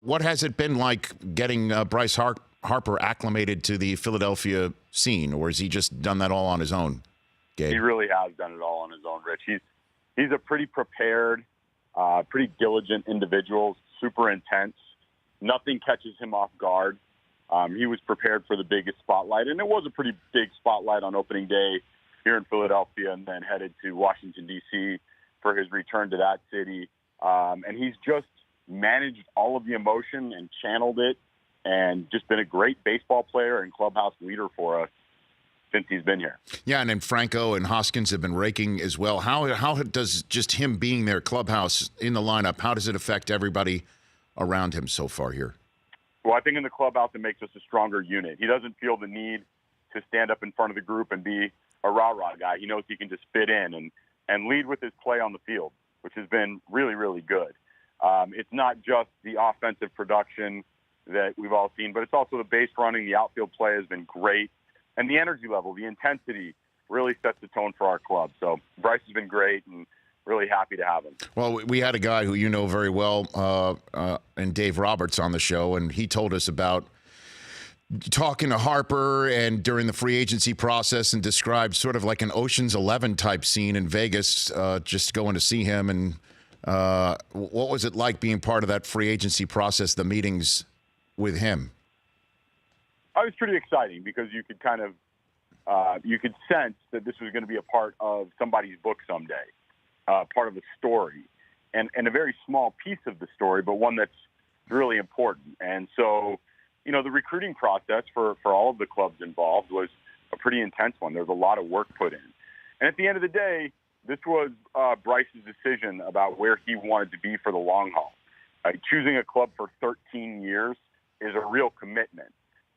what has it been like getting Bryce Harper acclimated to the Philadelphia scene, or has he just done that all on his own, Gabe? He really has done it all on his own, Rich. He's a pretty prepared, pretty diligent individual, super intense. Nothing catches him off guard. He was prepared for the biggest spotlight, and it was a pretty big spotlight on opening day here in Philadelphia, and then headed to Washington, D.C. for his return to that city. And he's just managed all of the emotion and channeled it, and just been a great baseball player and clubhouse leader for us since he's been here. Yeah, and then Franco and Hoskins have been raking as well. How does just him being there, clubhouse, in the lineup, how does it affect everybody around him so far here? Well, I think in the clubhouse it makes us a stronger unit. He doesn't feel the need to stand up in front of the group and be a rah-rah guy. He knows he can just fit in and lead with his play on the field, which has been really, really good. It's not just the offensive production that we've all seen, but it's also the base running. The outfield play has been great. And the energy level, the intensity really sets the tone for our club. So Bryce has been great, and really happy to have him. Well, we had a guy who you know very well, and Dave Roberts, on the show, and he told us about talking to Harper and during the free agency process, and described sort of like an Ocean's 11 type scene in Vegas, just going to see him. And what was it like being part of that free agency process, the meetings with him? It was pretty exciting because you could kind of you could sense that this was going to be a part of somebody's book someday, part of the story, and a very small piece of the story, but one that's really important. And so, you know, the recruiting process for all of the clubs involved was a pretty intense one. There was a lot of work put in. And at the end of the day, this was Bryce's decision about where he wanted to be for the long haul. Choosing a club for 13 years is a real commitment.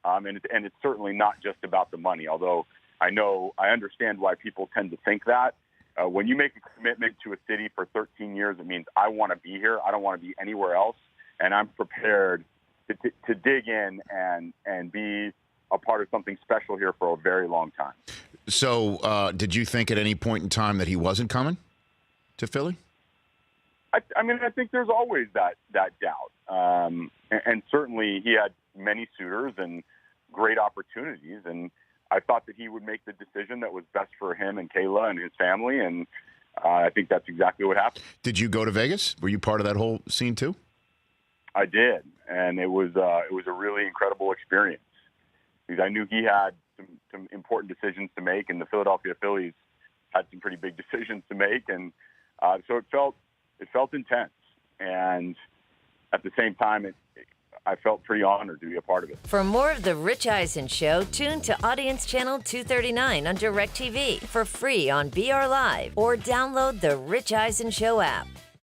And it's certainly not just about the money, although I understand why people tend to think that. When you make a commitment to a city for 13 years, it means I want to be here. I don't want to be anywhere else. And I'm prepared to dig in and be a part of something special here for a very long time. So did you think at any point in time that he wasn't coming to Philly? I mean, I think there's always that doubt. And certainly he had many suitors and great opportunities, and I thought that he would make the decision that was best for him and Kayla and his family, and I think that's exactly what happened. Did you go to Vegas? Were you part of that whole scene too? I did, and it was a really incredible experience because I knew he had some important decisions to make, and the Philadelphia Phillies had some pretty big decisions to make, and so it felt intense, and at the same time, I felt pretty honored to be a part of it. For more of The Rich Eisen Show, tune to Audience Channel 239 on DirecTV for free on BR Live, or download the Rich Eisen Show app.